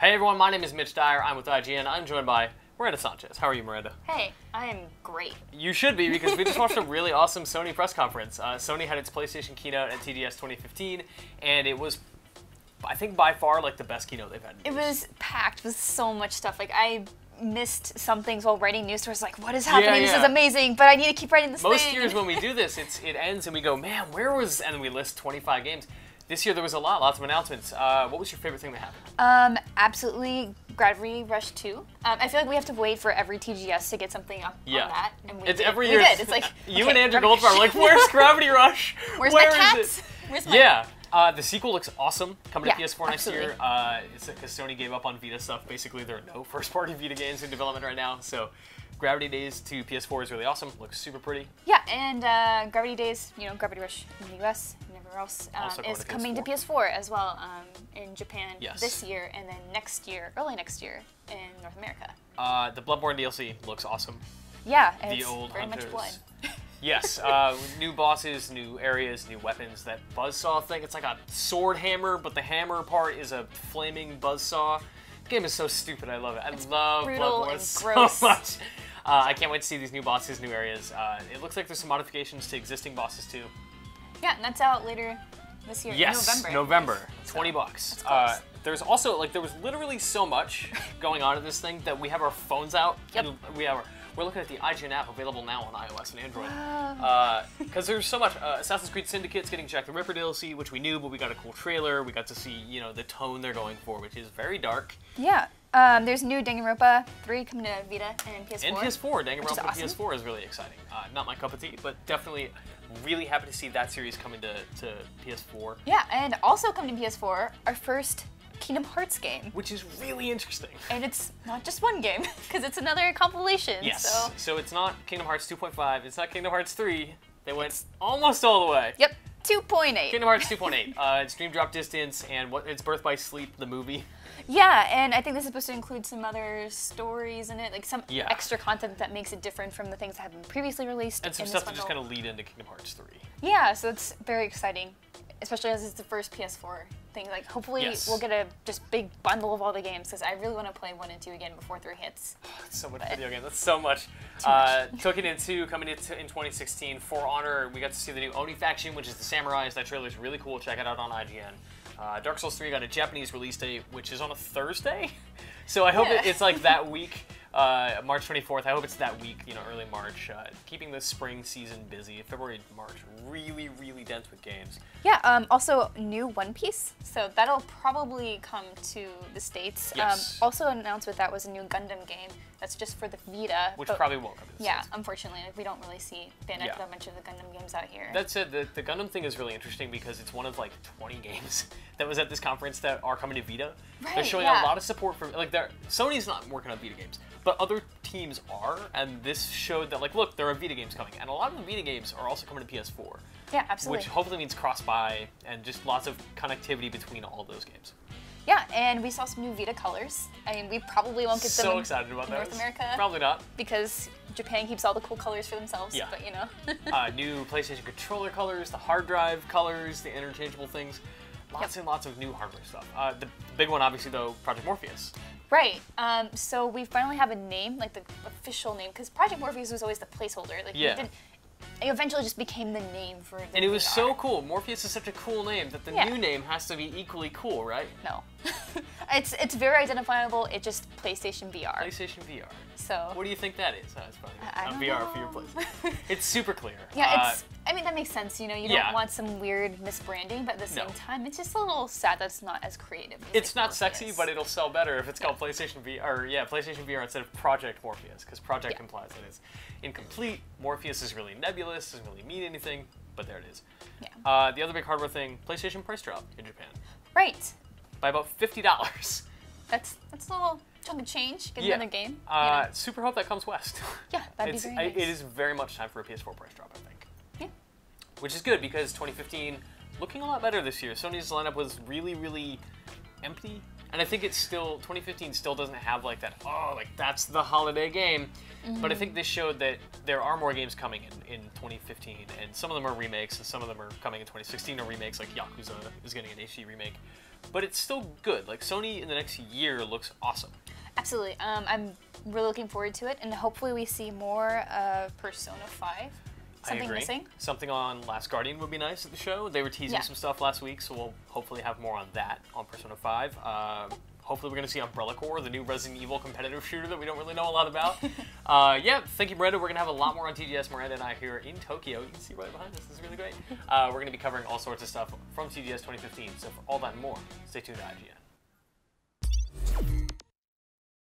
Hey everyone, my name is Mitch Dyer. I'm with IGN. I'm joined by Miranda Sanchez. How are you, Miranda? Hey, I am great. You should be, because we just watched a really awesome Sony press conference. Sony had its PlayStation keynote at TGS 2015, and it was, I think, by far like the best keynote they've had in years. It was packed with so much stuff. Like, I missed some things while writing news stories. Like, what is happening? Yeah. This is amazing, but I need to keep writing this Most thing. years when we do this, it ends and we go, man, where was, and then we list 25 games. This year there was lots of announcements. What was your favorite thing that happened? Absolutely, Gravity Rush 2. I feel like we have to wait for every TGS to get something up on that. And it's every year. We did. It's like, you and Andrew Goldfarb are like, where's Gravity Rush? Where's Where my is cats? it? Where's my... Yeah. The sequel looks awesome. Coming to PS4 next absolutely. year. It's because Sony gave up on Vita stuff. Basically, there are no first-party Vita games in development right now. So, Gravity Days to PS4 is really awesome. Looks super pretty. Yeah, and Gravity Days, Gravity Rush in the US and everywhere else, is coming to PS4 as well in Japan this year, and then next year, early next year, in North America. The Bloodborne DLC looks awesome. Yeah, the it's old very hunters. much blood. Yes, new bosses, new areas, new weapons. That buzzsaw thing, it's like a sword hammer, but the hammer part is a flaming buzzsaw. The game is so stupid, I love it. I love Bloodborne so much. I can't wait to see these new bosses, new areas. It looks like there's some modifications to existing bosses too. Yeah, and that's out later this year, yes, in November. So, $20. There's also, there was literally so much going on in this thing that we have our phones out. Yep. And we're looking at the IGN app available now on iOS and Android. Because there's so much. Assassin's Creed Syndicate's getting Jack the Ripper DLC, which we knew, but we got a cool trailer. We got to see, the tone they're going for, which is very dark. Yeah. There's new Danganronpa 3 coming to Vita and PS4. And PS4. Danganronpa awesome. PS4 is really exciting. Not my cup of tea, but definitely really happy to see that series coming to PS4. Yeah, and also coming to PS4, our first Kingdom Hearts game. Which is really interesting. And it's not just one game, because it's another compilation. Yes. So it's not Kingdom Hearts 2.5, it's not Kingdom Hearts 3. They went almost all the way. Yep, 2.8. Kingdom Hearts 2.8. It's Dream Drop Distance and it's Birth by Sleep, the movie. Yeah, and I think this is supposed to include some other stories in it, like some extra content that makes it different from the things that have been previously released. And some stuff that just kind of lead into Kingdom Hearts 3. Yeah, so it's very exciting, especially as it's the first PS4 thing. Like, hopefully we'll get a just big bundle of all the games, because I really want to play 1 and 2 again before 3 hits. That's so much video game. That's so much. Token 2 coming in 2016. For Honor, we got to see the new Oni faction, which is the Samurais. That trailer is really cool. Check it out on IGN. Dark Souls 3 got a Japanese release date, which is on a Thursday. So I hope it's like that week, March 24th. I hope it's that week, early March. Keeping the spring season busy. February, March, really, really dense with games. Yeah, also new One Piece. So that'll probably come to the States. Yes. Also announced with that was a new Gundam game. That's just for the Vita. Which probably won't come to the States. Yeah, unfortunately. Like, we don't really see Bandai put a bunch of the Gundam games out here. That said, the Gundam thing is really interesting because it's one of like 20 games that was at this conference that are coming to Vita. Right, they're showing a lot of support for, Sony's not working on Vita games, but other teams are, and this showed that, like, look, there are Vita games coming, and a lot of the Vita games are also coming to PS4. Yeah, absolutely. Which hopefully means cross-buy and just lots of connectivity between all of those games. Yeah, and we saw some new Vita colors. I mean, we probably won't get them so excited about in North America. Probably not. Because Japan keeps all the cool colors for themselves, but new PlayStation controller colors, the hard drive colors, the interchangeable things. Lots and lots of new hardware stuff. The big one, obviously, though, Project Morpheus. Right. So we finally have a name, like the official name, because Project Morpheus was always the placeholder. Like, it eventually just became the name for the And it was VR. so cool. Morpheus is such a cool name that the new name has to be equally cool, right? No. It's very identifiable. It's just PlayStation VR. PlayStation VR. So. What do you think that is? It's probably I VR for your PlayStation. It's super clear. Yeah, I mean, that makes sense. You don't want some weird misbranding, but at the same time, it's just a little sad that it's not as creative. It's not sexy, but it'll sell better if it's called PlayStation VR, or PlayStation VR instead of Project Morpheus, because Project implies that it's incomplete. Morpheus is really nebulous, doesn't really mean anything, but there it is. Yeah. The other big hardware thing, PlayStation price drop in Japan. Right. By about $50. That's a little chunk of change. Get another game. Super hope that comes west. Yeah, that'd be very nice. It is very much time for a PS4 price drop, I think. Yeah. Which is good because 2015 looking a lot better this year. Sony's lineup was really, really empty And I think it's still, 2015 still doesn't have like that, oh, like that's the holiday game. But I think this showed that there are more games coming in 2015, and some of them are remakes, and some of them are coming in 2016 are remakes, like Yakuza is getting an HD remake. But it's still good. Like, Sony in the next year looks awesome. Absolutely. I'm really looking forward to it, and hopefully we see more of Persona 5. Something missing? Something on Last Guardian would be nice at the show. They were teasing some stuff last week, so we'll hopefully have more on that on Persona 5. Hopefully we're going to see Umbrella Corps, the new Resident Evil competitive shooter that we don't really know a lot about. Yeah, thank you, Miranda. We're going to have a lot more on TGS. Miranda and I here in Tokyo. You can see right behind us. This is really great. We're going to be covering all sorts of stuff from TGS 2015. So for all that and more, stay tuned to IGN.